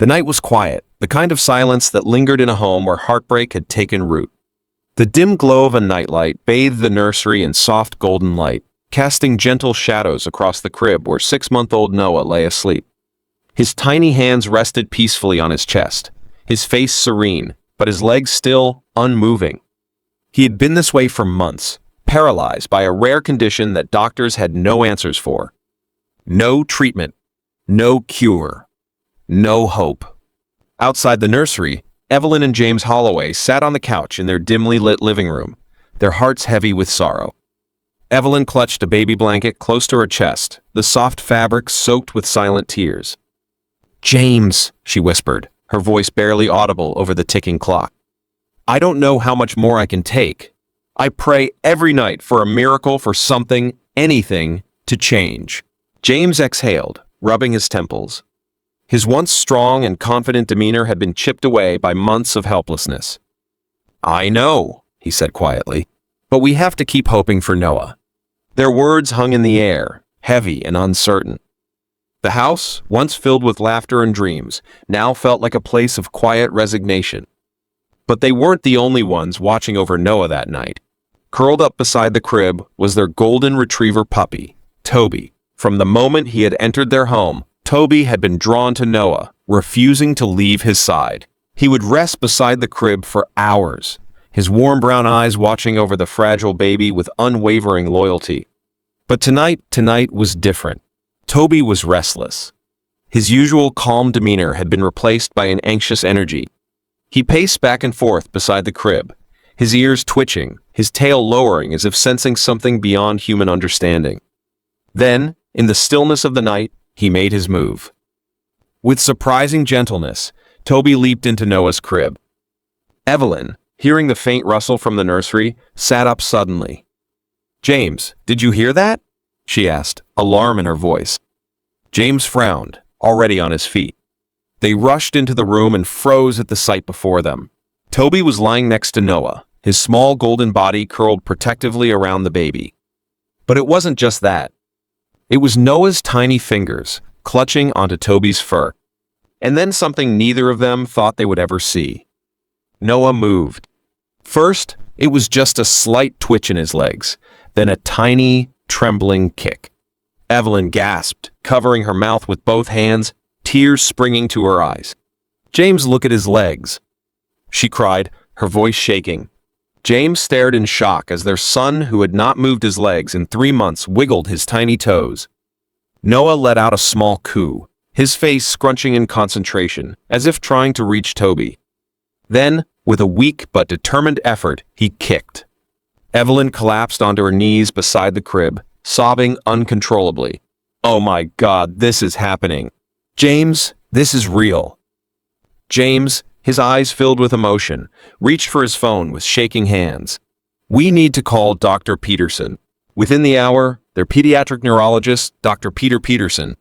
The night was quiet, the kind of silence that lingered in a home where heartbreak had taken root. The dim glow of a nightlight bathed the nursery in soft golden light, casting gentle shadows across the crib where 6-month-old Noah lay asleep. His tiny hands rested peacefully on his chest, his face serene, but his legs still unmoving. He had been this way for months, paralyzed by a rare condition that doctors had no answers for. No treatment, no cure, no hope. Outside the nursery, Evelyn and James Holloway sat on the couch in their dimly lit living room, their hearts heavy with sorrow. Evelyn clutched a baby blanket close to her chest, the soft fabric soaked with silent tears. "James," she whispered, her voice barely audible over the ticking clock. "I don't know how much more I can take. I pray every night for a miracle, for something, anything, to change." James exhaled, rubbing his temples. His once strong and confident demeanor had been chipped away by months of helplessness. "I know," he said quietly, "but we have to keep hoping for Noah." Their words hung in the air, heavy and uncertain. The house, once filled with laughter and dreams, now felt like a place of quiet resignation. But they weren't the only ones watching over Noah that night. Curled up beside the crib was their golden retriever puppy, Toby. From the moment he had entered their home, Toby had been drawn to Noah, refusing to leave his side. He would rest beside the crib for hours, his warm brown eyes watching over the fragile baby with unwavering loyalty. But tonight was different. Toby was restless. His usual calm demeanor had been replaced by an anxious energy. He paced back and forth beside the crib, his ears twitching, his tail lowering as if sensing something beyond human understanding. Then, in the stillness of the night, he made his move. With surprising gentleness, Toby leaped into Noah's crib. Evelyn, hearing the faint rustle from the nursery, sat up suddenly. "James, did you hear that?" she asked, alarm in her voice. James frowned, already on his feet. They rushed into the room and froze at the sight before them. Toby was lying next to Noah, his small golden body curled protectively around the baby. But it wasn't just that. It was Noah's tiny fingers, clutching onto Toby's fur. And then something neither of them thought they would ever see. Noah moved. First, it was just a slight twitch in his legs, then a tiny, trembling kick. Evelyn gasped, covering her mouth with both hands, tears springing to her eyes. "James, look at his legs," she cried, her voice shaking. James stared in shock as their son, who had not moved his legs in 3 months, wiggled his tiny toes. Noah let out a small coo, his face scrunching in concentration, as if trying to reach Toby. Then, with a weak but determined effort, he kicked. Evelyn collapsed onto her knees beside the crib, sobbing uncontrollably. "Oh my God, this is happening. James, this is real." James, his eyes filled with emotion, reached for his phone with shaking hands. "We need to call Dr. Peterson." Within the hour, their pediatric neurologist, Dr. Peter Peterson.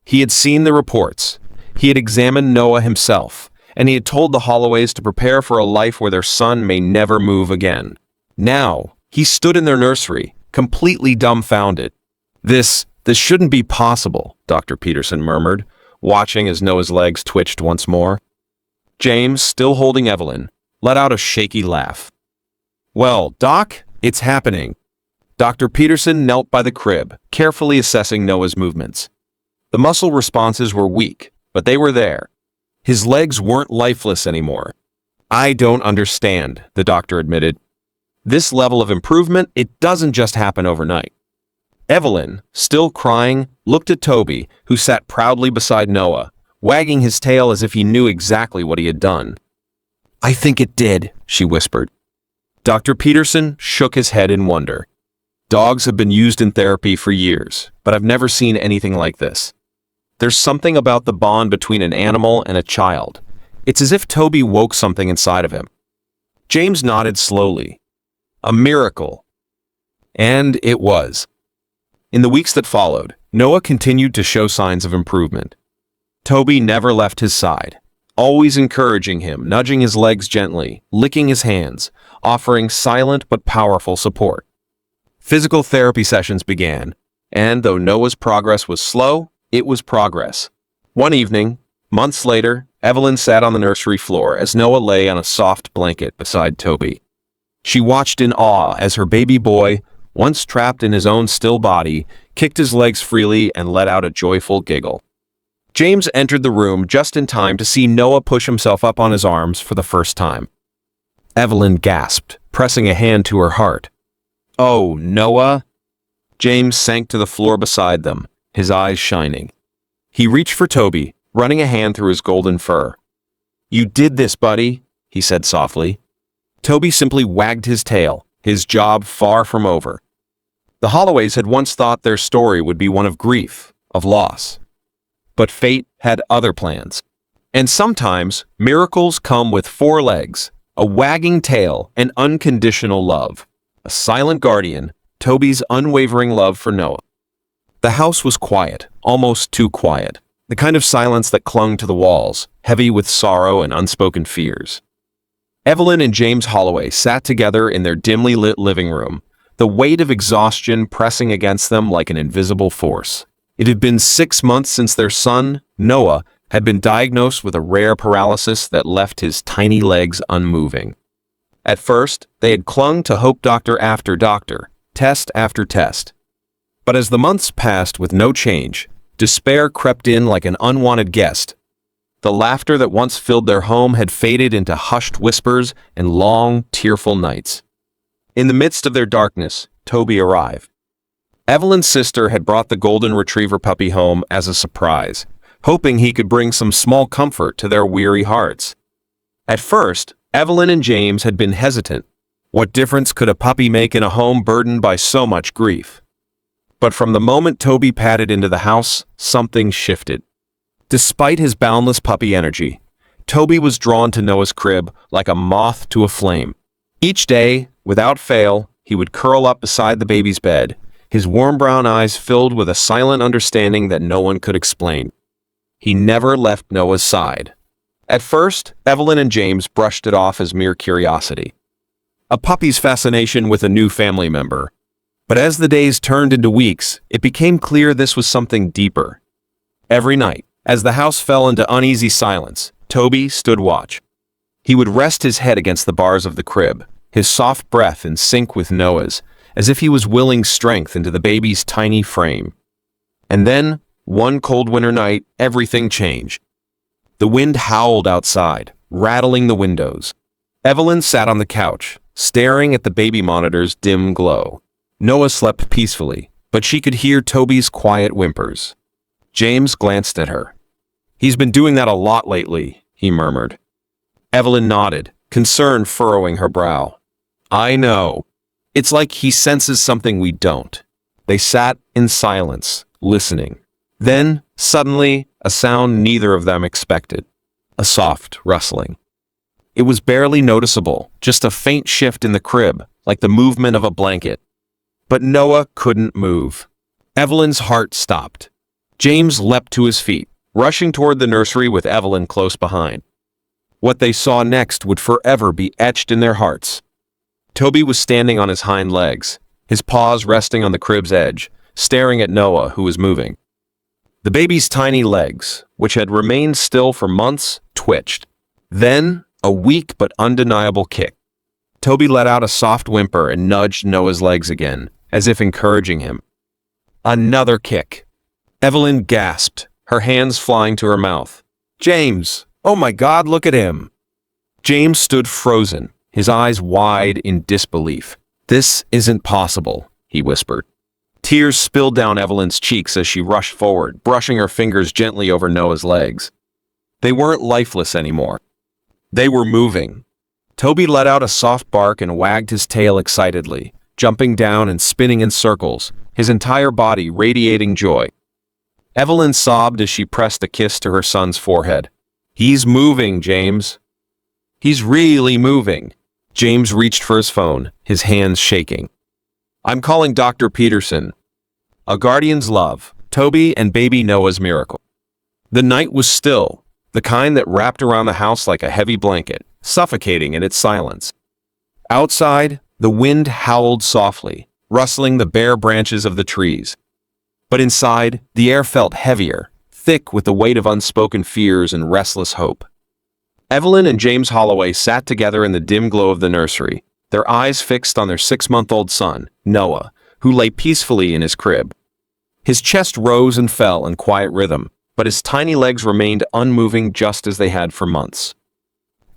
He had seen the reports. He had examined Noah himself, and he had told the Holloways to prepare for a life where their son may never move again. Now, he stood in their nursery, completely dumbfounded. This shouldn't be possible," Dr. Peterson murmured, watching as Noah's legs twitched once more. James, still holding Evelyn, let out a shaky laugh. "Well, Doc, it's happening." Dr. Peterson knelt by the crib, carefully assessing Noah's movements. The muscle responses were weak, but they were there. His legs weren't lifeless anymore. "I don't understand," the doctor admitted. "This level of improvement, it doesn't just happen overnight." Evelyn, still crying, looked at Toby, who sat proudly beside Noah, wagging his tail as if he knew exactly what he had done. "I think it did," she whispered. Dr. Peterson shook his head in wonder. "Dogs have been used in therapy for years, but I've never seen anything like this. There's something about the bond between an animal and a child. It's as if Toby woke something inside of him." James nodded slowly. A miracle. And it was. In the weeks that followed, Noah continued to show signs of improvement. Toby never left his side, always encouraging him, nudging his legs gently, licking his hands, offering silent but powerful support. Physical therapy sessions began, and though Noah's progress was slow, it was progress. One evening, Months later, Evelyn sat on the nursery floor as Noah lay on a soft blanket beside Toby. She watched in awe as her baby boy, once trapped in his own still body, kicked his legs freely and let out a joyful giggle. James entered the room just in time to see Noah push himself up on his arms for the first time. Evelyn gasped, pressing a hand to her heart. "Oh, Noah!" James sank to the floor beside them, his eyes shining. He reached for Toby, running a hand through his golden fur. "You did this, buddy," he said softly. Toby simply wagged his tail, his job far from over. The Holloways had once thought their story would be one of grief, of loss. But fate had other plans. And sometimes, miracles come with 4 legs, a wagging tail, and unconditional love. A silent guardian, Toby's unwavering love for Noah. The house was quiet, almost too quiet. The kind of silence that clung to the walls, heavy with sorrow and unspoken fears. Evelyn and James Holloway sat together in their dimly lit living room, the weight of exhaustion pressing against them like an invisible force. It had been 6 months since their son, Noah, had been diagnosed with a rare paralysis that left his tiny legs unmoving. At first, they had clung to hope doctor after doctor, test after test. But as the months passed with no change, despair crept in like an unwanted guest. The laughter that once filled their home had faded into hushed whispers and long, tearful nights. In the midst of their darkness, Toby arrived. Evelyn's sister had brought the golden retriever puppy home as a surprise, hoping he could bring some small comfort to their weary hearts. At first, Evelyn and James had been hesitant. What difference could a puppy make in a home burdened by so much grief? But from the moment Toby padded into the house, something shifted. Despite his boundless puppy energy, Toby was drawn to Noah's crib like a moth to a flame. Each day, without fail, he would curl up beside the baby's bed, his warm brown eyes filled with a silent understanding that no one could explain. He never left Noah's side. At first, Evelyn and James brushed it off as mere curiosity. A puppy's fascination with a new family member. But as the days turned into weeks, it became clear this was something deeper. Every night, as the house fell into uneasy silence, Toby stood watch. He would rest his head against the bars of the crib, his soft breath in sync with Noah's, as if he was willing strength into the baby's tiny frame. And then, one cold winter night, everything changed. The wind howled outside, rattling the windows. Evelyn sat on the couch, staring at the baby monitor's dim glow. Noah slept peacefully, but she could hear Toby's quiet whimpers. James glanced at her. "He's been doing that a lot lately," he murmured. Evelyn nodded, concern furrowing her brow. "I know. It's like he senses something we don't." They sat in silence, listening. Then, suddenly, a sound neither of them expected. A soft rustling. It was barely noticeable, just a faint shift in the crib, like the movement of a blanket. But Noah couldn't move. Evelyn's heart stopped. James leapt to his feet, rushing toward the nursery with Evelyn close behind. What they saw next would forever be etched in their hearts. Toby was standing on his hind legs, his paws resting on the crib's edge, staring at Noah, who was moving. The baby's tiny legs, which had remained still for months, twitched. Then, a weak but undeniable kick. Toby let out a soft whimper and nudged Noah's legs again, as if encouraging him. Another kick. Evelyn gasped, her hands flying to her mouth. "James! Oh my God, look at him!" James stood frozen, his eyes wide in disbelief. "This isn't possible," he whispered. Tears spilled down Evelyn's cheeks as she rushed forward, brushing her fingers gently over Noah's legs. They weren't lifeless anymore. They were moving. Toby let out a soft bark and wagged his tail excitedly, jumping down and spinning in circles, his entire body radiating joy. Evelyn sobbed as she pressed a kiss to her son's forehead. "He's moving, James. He's really moving." James reached for his phone, his hands shaking. "I'm calling Dr. Peterson. A guardian's love, Toby and baby Noah's miracle." The night was still, the kind that wrapped around the house like a heavy blanket, suffocating in its silence. Outside, the wind howled softly, rustling the bare branches of the trees. But inside, the air felt heavier, thick with the weight of unspoken fears and restless hope. Evelyn and James Holloway sat together in the dim glow of the nursery, their eyes fixed on their 6-month-old son, Noah, who lay peacefully in his crib. His chest rose and fell in quiet rhythm, but his tiny legs remained unmoving just as they had for months.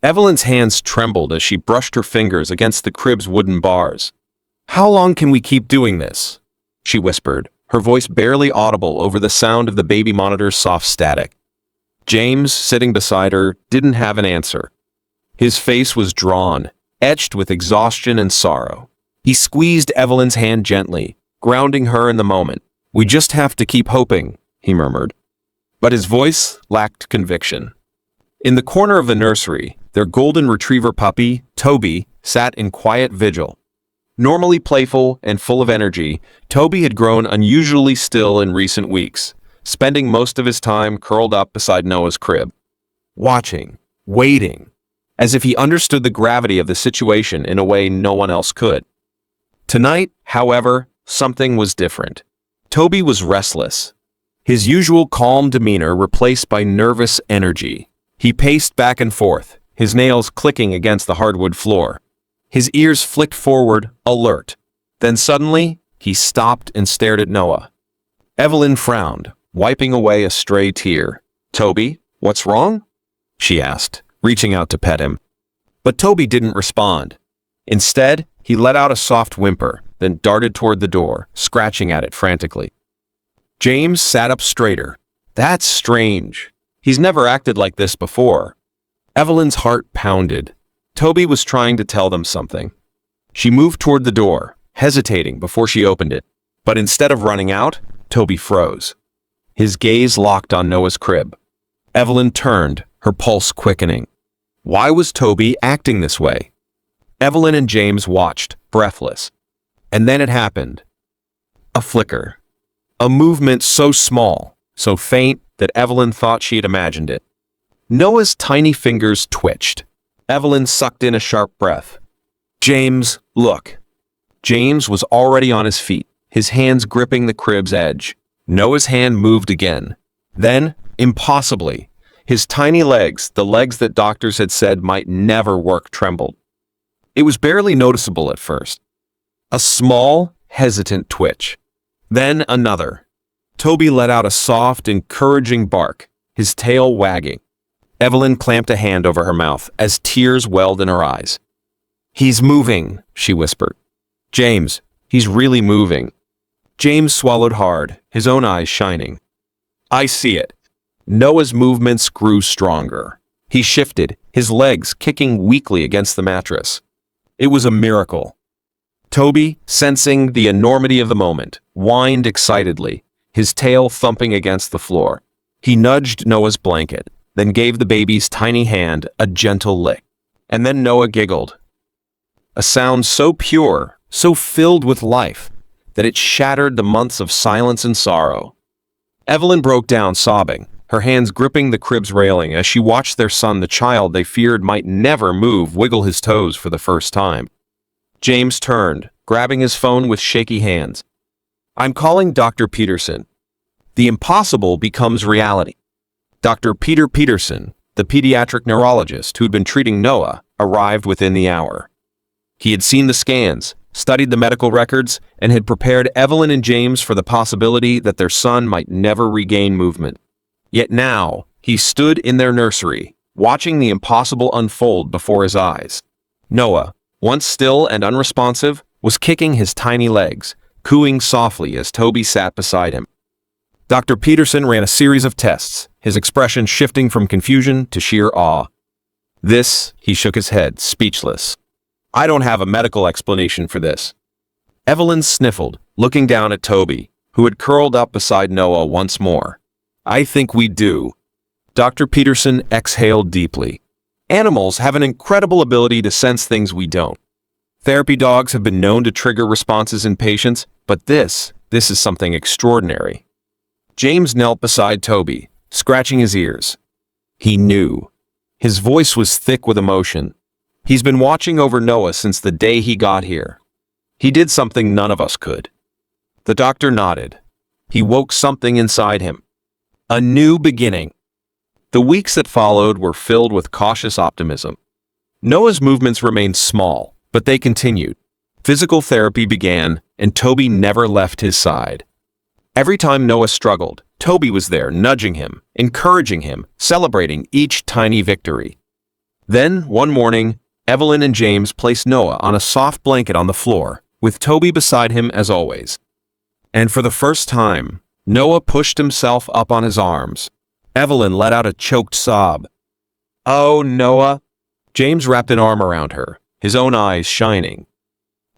Evelyn's hands trembled as she brushed her fingers against the crib's wooden bars. "How long can we keep doing this?" she whispered, her voice barely audible over the sound of the baby monitor's soft static. James, sitting beside her, didn't have an answer. His face was drawn, etched with exhaustion and sorrow. He squeezed Evelyn's hand gently, grounding her in the moment. "We just have to keep hoping," he murmured. But his voice lacked conviction. In the corner of the nursery, their golden retriever puppy, Toby, sat in quiet vigil. Normally playful and full of energy, Toby had grown unusually still in recent weeks, spending most of his time curled up beside Noah's crib. Watching, waiting, as if he understood the gravity of the situation in a way no one else could. Tonight, however, something was different. Toby was restless, his usual calm demeanor replaced by nervous energy. He paced back and forth, his nails clicking against the hardwood floor. His ears flicked forward, alert. Then suddenly, he stopped and stared at Noah. Evelyn frowned, wiping away a stray tear. "Toby, what's wrong?" she asked, reaching out to pet him. But Toby didn't respond. Instead, he let out a soft whimper, then darted toward the door, scratching at it frantically. James sat up straighter. "That's strange. He's never acted like this before." Evelyn's heart pounded. Toby was trying to tell them something. She moved toward the door, hesitating before she opened it. But instead of running out, Toby froze. His gaze locked on Noah's crib. Evelyn turned, her pulse quickening. Why was Toby acting this way? Evelyn and James watched, breathless. And then it happened. A flicker. A movement so small, so faint that Evelyn thought she had imagined it. Noah's tiny fingers twitched. Evelyn sucked in a sharp breath. "James, look." James was already on his feet, his hands gripping the crib's edge. Noah's hand moved again. Then, impossibly, his tiny legs, the legs that doctors had said might never work, trembled. It was barely noticeable at first. A small, hesitant twitch. Then another. Toby let out a soft, encouraging bark, his tail wagging. Evelyn clamped a hand over her mouth as tears welled in her eyes. "He's moving," she whispered. "James, he's really moving." James swallowed hard, his own eyes shining. "I see it." Noah's movements grew stronger. He shifted, his legs kicking weakly against the mattress. It was a miracle. Toby, sensing the enormity of the moment, whined excitedly, his tail thumping against the floor. He nudged Noah's blanket, then gave the baby's tiny hand a gentle lick. And then Noah giggled. A sound so pure, so filled with life, that it shattered the months of silence and sorrow. Evelyn broke down sobbing, her hands gripping the crib's railing as she watched their son, the child they feared might never move, wiggle his toes for the first time. James turned, grabbing his phone with shaky hands. "I'm calling Dr. Peterson." The impossible becomes reality. Dr. Peter Peterson, the pediatric neurologist who'd been treating Noah, arrived within the hour. He had seen the scans, studied the medical records, and had prepared Evelyn and James for the possibility that their son might never regain movement. Yet now, he stood in their nursery, watching the impossible unfold before his eyes. Noah, once still and unresponsive, was kicking his tiny legs, cooing softly as Toby sat beside him. Dr. Peterson ran a series of tests, his expression shifting from confusion to sheer awe. He shook his head, speechless. "I don't have a medical explanation for this." Evelyn sniffled, looking down at Toby, who had curled up beside Noah once more. "I think we do." Dr. Peterson exhaled deeply. "Animals have an incredible ability to sense things we don't. Therapy dogs have been known to trigger responses in patients, but this is something extraordinary." James knelt beside Toby, scratching his ears. He knew. His voice was thick with emotion. "He's been watching over Noah since the day he got here. He did something none of us could." The doctor nodded. He woke something inside him. A new beginning. The weeks that followed were filled with cautious optimism. Noah's movements remained small, but they continued. Physical therapy began, and Toby never left his side. Every time Noah struggled, Toby was there, nudging him, encouraging him, celebrating each tiny victory. Then, one morning, Evelyn and James placed Noah on a soft blanket on the floor, with Toby beside him as always. And for the first time, Noah pushed himself up on his arms. Evelyn let out a choked sob. "Oh, Noah!" James wrapped an arm around her, his own eyes shining.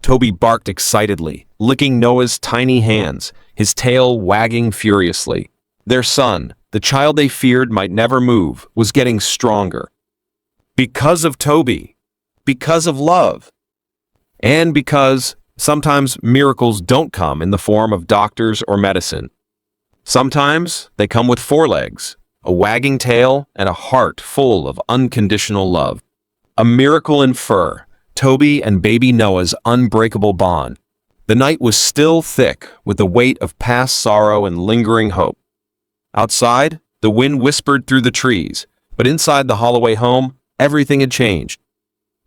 Toby barked excitedly, licking Noah's tiny hands, his tail wagging furiously. Their son, the child they feared might never move, was getting stronger. Because of Toby. Because of love. And because sometimes miracles don't come in the form of doctors or medicine. Sometimes they come with four legs, a wagging tail, and a heart full of unconditional love. A miracle in fur, Toby and baby Noah's unbreakable bond. The night was still thick with the weight of past sorrow and lingering hope. Outside, the wind whispered through the trees, but inside the Holloway home, everything had changed.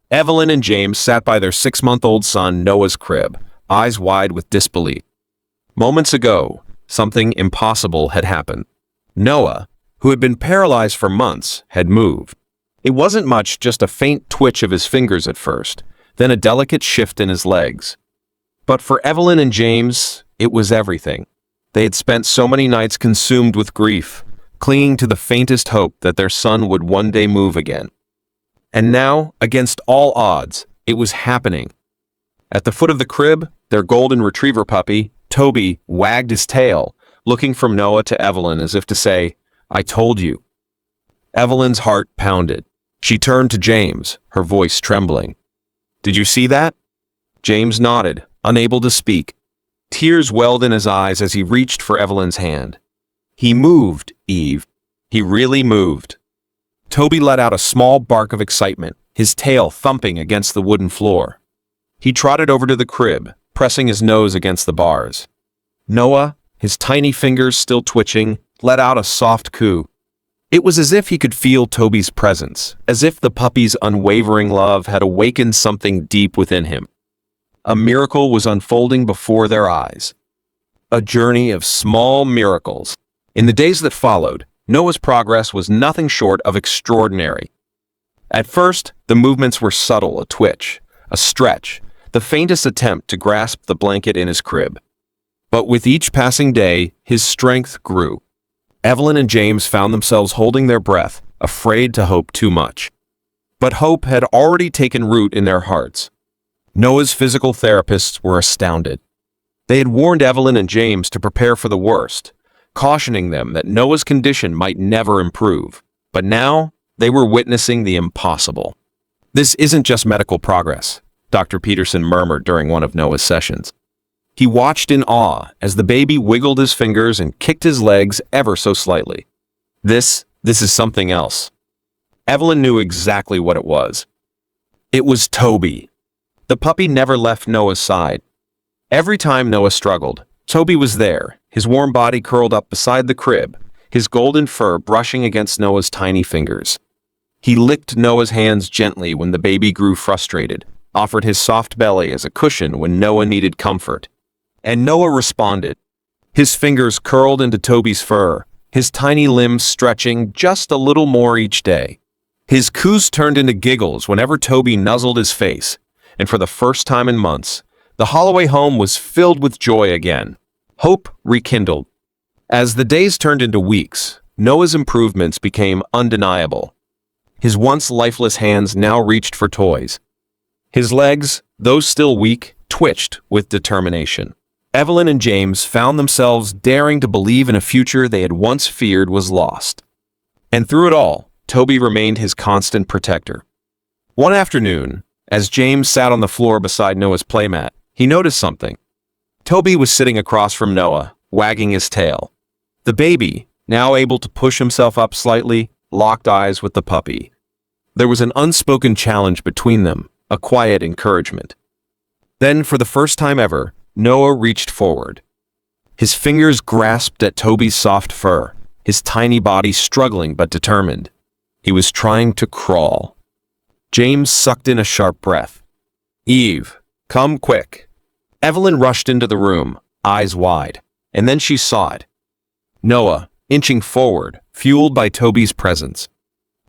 Evelyn and James sat by their 6-month-old son Noah's crib, eyes wide with disbelief. Moments ago, something impossible had happened. Noah, who had been paralyzed for months, had moved. It wasn't much, just a faint twitch of his fingers at first, then a delicate shift in his legs. But for Evelyn and James, it was everything. They had spent so many nights consumed with grief, clinging to the faintest hope that their son would one day move again. And now, against all odds, it was happening. At the foot of the crib, their golden retriever puppy, Toby, wagged his tail, looking from Noah to Evelyn as if to say, "I told you." Evelyn's heart pounded. She turned to James, her voice trembling. "Did you see that?" James nodded, unable to speak. Tears welled in his eyes as he reached for Evelyn's hand. "He moved, Eve. He really moved." Toby let out a small bark of excitement, his tail thumping against the wooden floor. He trotted over to the crib, pressing his nose against the bars. Noah, his tiny fingers still twitching, let out a soft coo. It was as if he could feel Toby's presence, as if the puppy's unwavering love had awakened something deep within him. A miracle was unfolding before their eyes. A journey of small miracles. In the days that followed, Noah's progress was nothing short of extraordinary. At first, the movements were subtle, a twitch, a stretch, the faintest attempt to grasp the blanket in his crib. But with each passing day, his strength grew. Evelyn and James found themselves holding their breath, afraid to hope too much. But hope had already taken root in their hearts. Noah's physical therapists were astounded. They had warned Evelyn and James to prepare for the worst, cautioning them that Noah's condition might never improve. But now, they were witnessing the impossible. "This isn't just medical progress," Dr. Peterson murmured during one of Noah's sessions. He watched in awe as the baby wiggled his fingers and kicked his legs ever so slightly. This is something else. Evelyn knew exactly what it was. It was Toby. The puppy never left Noah's side. Every time Noah struggled, Toby was there, his warm body curled up beside the crib, his golden fur brushing against Noah's tiny fingers. He licked Noah's hands gently when the baby grew frustrated, offered his soft belly as a cushion when Noah needed comfort. And Noah responded. His fingers curled into Toby's fur, his tiny limbs stretching just a little more each day. His coos turned into giggles whenever Toby nuzzled his face, and for the first time in months, the Holloway home was filled with joy again. Hope rekindled. As the days turned into weeks, Noah's improvements became undeniable. His once lifeless hands now reached for toys. His legs, though still weak, twitched with determination. Evelyn and James found themselves daring to believe in a future they had once feared was lost. And through it all, Toby remained his constant protector. One afternoon, as James sat on the floor beside Noah's playmat, he noticed something. Toby was sitting across from Noah, wagging his tail. The baby, now able to push himself up slightly, locked eyes with the puppy. There was an unspoken challenge between them, a quiet encouragement. Then, for the first time ever, Noah reached forward. His fingers grasped at Toby's soft fur, his tiny body struggling but determined. He was trying to crawl. James sucked in a sharp breath. "Eve, come quick." Evelyn rushed into the room, eyes wide, and then she saw it. Noah, inching forward, fueled by Toby's presence.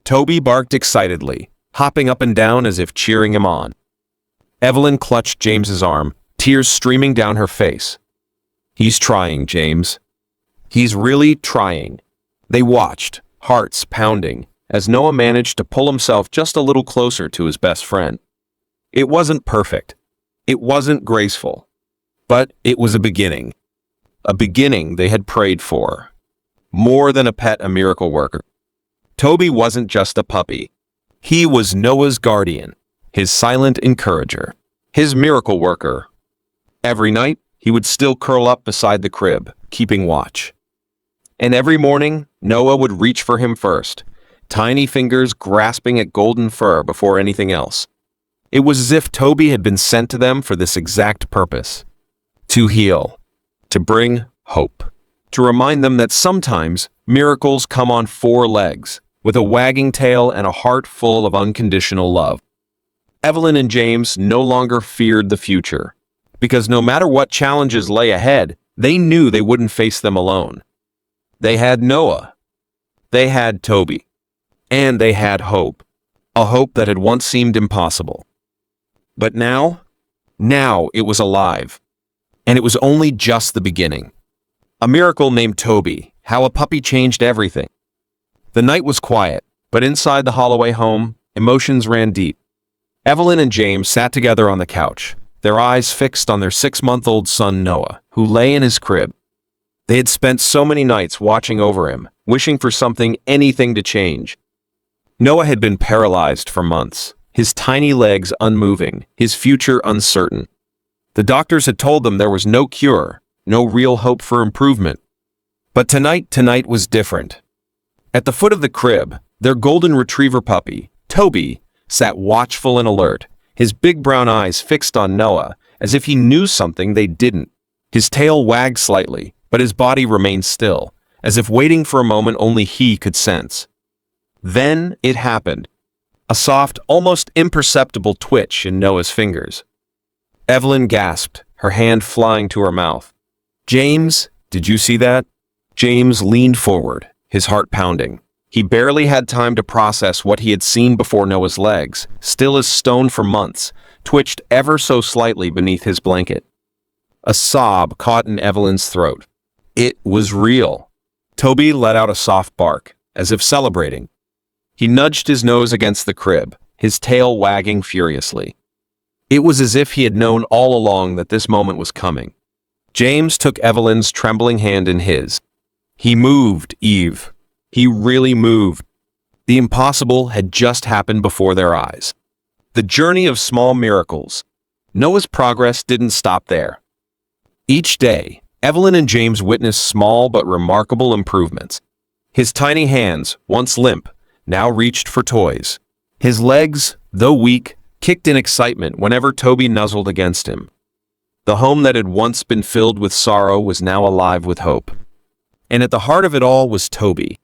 Toby barked excitedly, hopping up and down as if cheering him on. Evelyn clutched James's arm, tears streaming down her face. "He's trying, James. He's really trying." They watched, hearts pounding, as Noah managed to pull himself just a little closer to his best friend. It wasn't perfect. It wasn't graceful. But it was a beginning. A beginning they had prayed for. More than a pet, a miracle worker. Toby wasn't just a puppy. He was Noah's guardian, his silent encourager, his miracle worker. Every night, he would still curl up beside the crib, keeping watch. And every morning, Noah would reach for him first, tiny fingers grasping at golden fur before anything else. It was as if Toby had been sent to them for this exact purpose. To heal. To bring hope. To remind them that sometimes miracles come on 4 legs, with a wagging tail and a heart full of unconditional love. Evelyn and James no longer feared the future, because no matter what challenges lay ahead, they knew they wouldn't face them alone. They had Noah. They had Toby. And they had hope. A hope that had once seemed impossible. But now it was alive. And it was only just the beginning. A miracle named Toby, how a puppy changed everything. The night was quiet, but inside the Holloway home, emotions ran deep. Evelyn and James sat together on the couch, their eyes fixed on their 6-month-old son Noah, who lay in his crib. They had spent so many nights watching over him, wishing for anything to change. Noah had been paralyzed for months, his tiny legs unmoving, his future uncertain. The doctors had told them there was no cure, no real hope for improvement. But tonight was different. At the foot of the crib, their golden retriever puppy, Toby, sat watchful and alert, his big brown eyes fixed on Noah, as if he knew something they didn't. His tail wagged slightly, but his body remained still, as if waiting for a moment only he could sense. Then it happened. A soft, almost imperceptible twitch in Noah's fingers. Evelyn gasped, her hand flying to her mouth. "James, did you see that?" James leaned forward, his heart pounding. He barely had time to process what he had seen before Noah's legs, still as stone for months, twitched ever so slightly beneath his blanket. A sob caught in Evelyn's throat. It was real. Toby let out a soft bark, as if celebrating. He nudged his nose against the crib, his tail wagging furiously. It was as if he had known all along that this moment was coming. James took Evelyn's trembling hand in his. He moved, Eve. He really moved. The impossible had just happened before their eyes. The journey of small miracles. Noah's progress didn't stop there. Each day, Evelyn and James witnessed small but remarkable improvements. His tiny hands, once limp, now reached for toys. His legs, though weak, kicked in excitement whenever Toby nuzzled against him. The home that had once been filled with sorrow was now alive with hope. And at the heart of it all was Toby.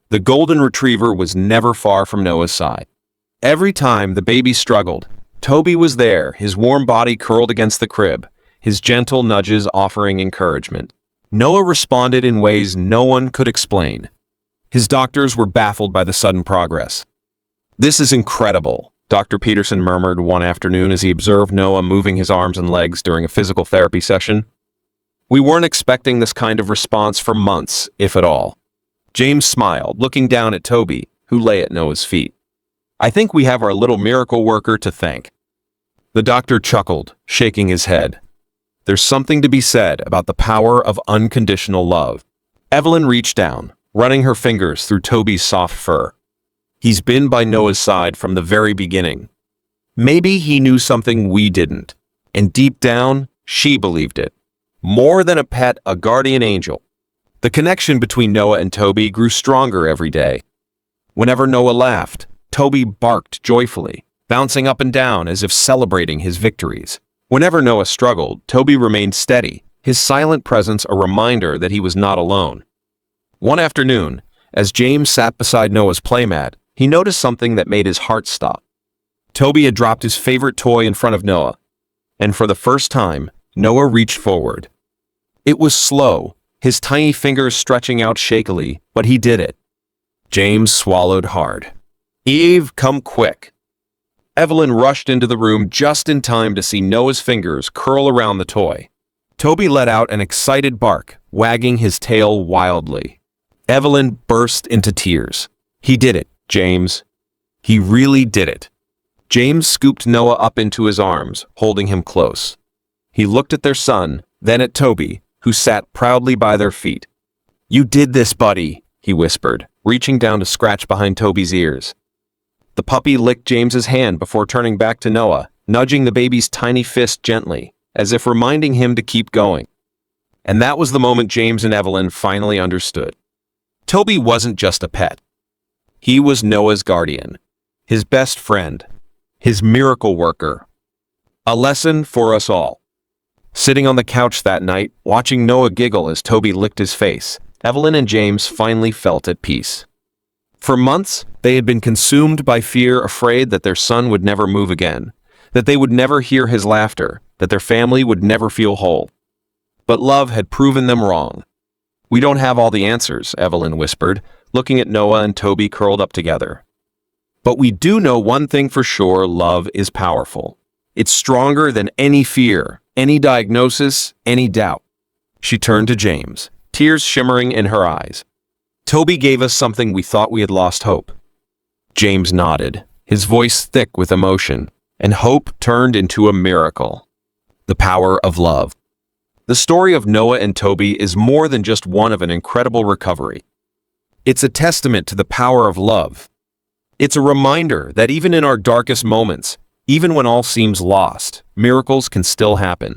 The golden retriever was never far from Noah's side. Every time the baby struggled, Toby was there, his warm body curled against the crib, his gentle nudges offering encouragement. Noah responded in ways no one could explain. His doctors were baffled by the sudden progress. "This is incredible," Dr. Peterson murmured one afternoon as he observed Noah moving his arms and legs during a physical therapy session. "We weren't expecting this kind of response for months, if at all." James smiled, looking down at Toby, who lay at Noah's feet. "I think we have our little miracle worker to thank." The doctor chuckled, shaking his head. "There's something to be said about the power of unconditional love." Evelyn reached down, running her fingers through Toby's soft fur. "He's been by Noah's side from the very beginning. Maybe he knew something we didn't, and deep down, she believed it. More than a pet, a guardian angel." The connection between Noah and Toby grew stronger every day. Whenever Noah laughed, Toby barked joyfully, bouncing up and down as if celebrating his victories. Whenever Noah struggled, Toby remained steady, his silent presence a reminder that he was not alone. One afternoon, as James sat beside Noah's playmat, he noticed something that made his heart stop. Toby had dropped his favorite toy in front of Noah, and for the first time, Noah reached forward. It was slow, his tiny fingers stretching out shakily, but he did it. James swallowed hard. "Eve, come quick." Evelyn rushed into the room just in time to see Noah's fingers curl around the toy. Toby let out an excited bark, wagging his tail wildly. Evelyn burst into tears. "He did it, James. He really did it." James scooped Noah up into his arms, holding him close. He looked at their son, then at Toby, who sat proudly by their feet. "You did this, buddy," he whispered, reaching down to scratch behind Toby's ears. The puppy licked James's hand before turning back to Noah, nudging the baby's tiny fist gently, as if reminding him to keep going. And that was the moment James and Evelyn finally understood. Toby wasn't just a pet. He was Noah's guardian, his best friend, his miracle worker. A lesson for us all. Sitting on the couch that night, watching Noah giggle as Toby licked his face, Evelyn and James finally felt at peace. For months, they had been consumed by fear, afraid that their son would never move again, that they would never hear his laughter, that their family would never feel whole. But love had proven them wrong. "We don't have all the answers," Evelyn whispered, looking at Noah and Toby curled up together. "But we do know one thing for sure: love is powerful. It's stronger than any fear, any diagnosis, any doubt." She turned to James, tears shimmering in her eyes. "Toby gave us something we thought we had lost: hope." James nodded, his voice thick with emotion, and hope turned into a miracle. The power of love. The story of Noah and Toby is more than just one of an incredible recovery. It's a testament to the power of love. It's a reminder that even in our darkest moments, even when all seems lost, miracles can still happen.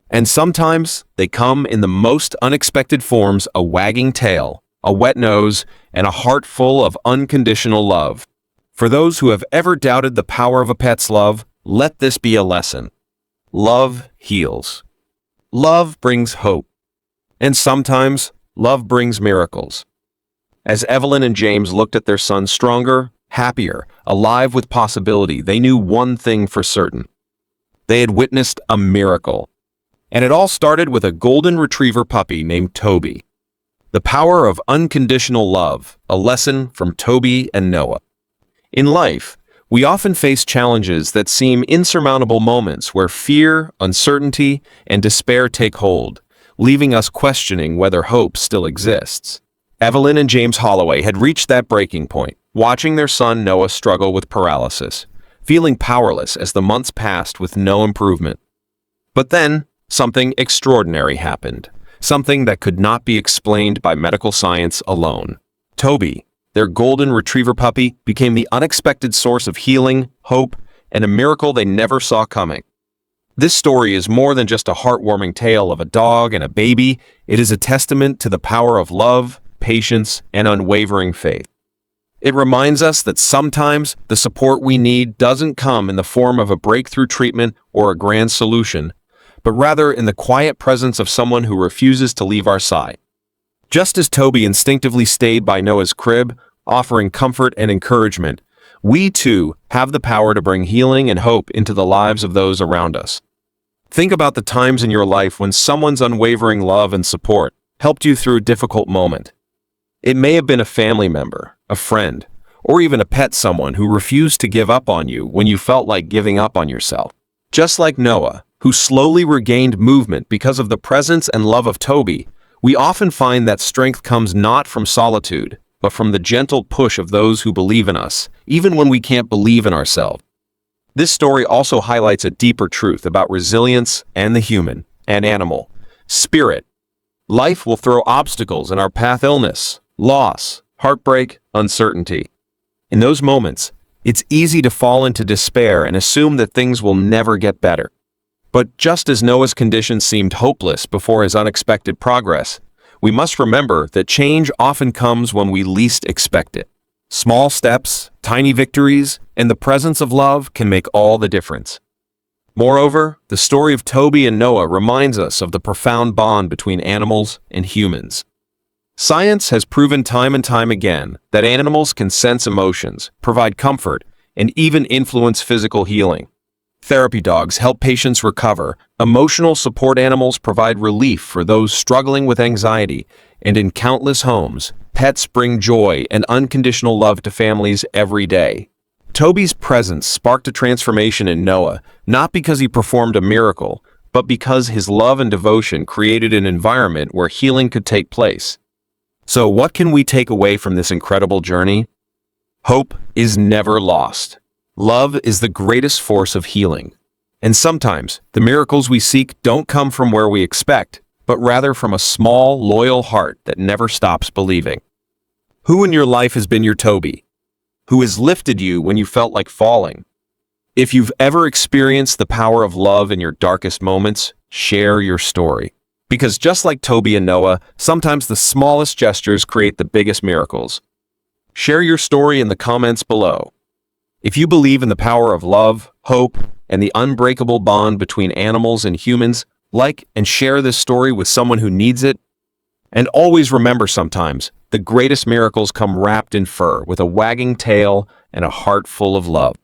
And sometimes they come in the most unexpected forms: a wagging tail, a wet nose, and a heart full of unconditional love. For those who have ever doubted the power of a pet's love, let this be a lesson. Love heals. Love brings hope. And sometimes, love brings miracles. As Evelyn and James looked at their son stronger, happier, alive with possibility, they knew one thing for certain. They had witnessed a miracle. And it all started with a golden retriever puppy named Toby. The power of unconditional love, a lesson from Toby and Noah. In life, we often face challenges that seem insurmountable, moments where fear, uncertainty, and despair take hold, leaving us questioning whether hope still exists. Evelyn and James Holloway had reached that breaking point, watching their son Noah struggle with paralysis, feeling powerless as the months passed with no improvement. But then, something extraordinary happened. Something that could not be explained by medical science alone. Toby, their golden retriever puppy, became the unexpected source of healing, hope, and a miracle they never saw coming. This story is more than just a heartwarming tale of a dog and a baby. It is a testament to the power of love, patience, and unwavering faith. It reminds us that sometimes the support we need doesn't come in the form of a breakthrough treatment or a grand solution, but rather in the quiet presence of someone who refuses to leave our side. Just as Toby instinctively stayed by Noah's crib, offering comfort and encouragement, we too have the power to bring healing and hope into the lives of those around us. Think about the times in your life when someone's unwavering love and support helped you through a difficult moment. It may have been a family member, a friend, or even a pet, someone who refused to give up on you when you felt like giving up on yourself. Just like Noah, who slowly regained movement because of the presence and love of Toby, we often find that strength comes not from solitude, but from the gentle push of those who believe in us, even when we can't believe in ourselves. This story also highlights a deeper truth about resilience and the human and animal spirit. Life will throw obstacles in our path: illness, loss, heartbreak, uncertainty. In those moments, it's easy to fall into despair and assume that things will never get better. But just as Noah's condition seemed hopeless before his unexpected progress, we must remember that change often comes when we least expect it. Small steps, tiny victories, and the presence of love can make all the difference. Moreover, the story of Toby and Noah reminds us of the profound bond between animals and humans. Science has proven time and time again that animals can sense emotions, provide comfort, and even influence physical healing. Therapy dogs help patients recover, emotional support animals provide relief for those struggling with anxiety, and in countless homes, pets bring joy and unconditional love to families every day. Toby's presence sparked a transformation in Noah, not because he performed a miracle, but because his love and devotion created an environment where healing could take place. So what can we take away from this incredible journey? Hope is never lost. Love is the greatest force of healing. And sometimes, the miracles we seek don't come from where we expect, but rather from a small, loyal heart that never stops believing. Who in your life has been your Toby? Who has lifted you when you felt like falling? If you've ever experienced the power of love in your darkest moments, share your story. Because just like Toby and Noah, sometimes the smallest gestures create the biggest miracles. Share your story in the comments below. If you believe in the power of love, hope, and the unbreakable bond between animals and humans, like and share this story with someone who needs it. And always remember, sometimes the greatest miracles come wrapped in fur with a wagging tail and a heart full of love.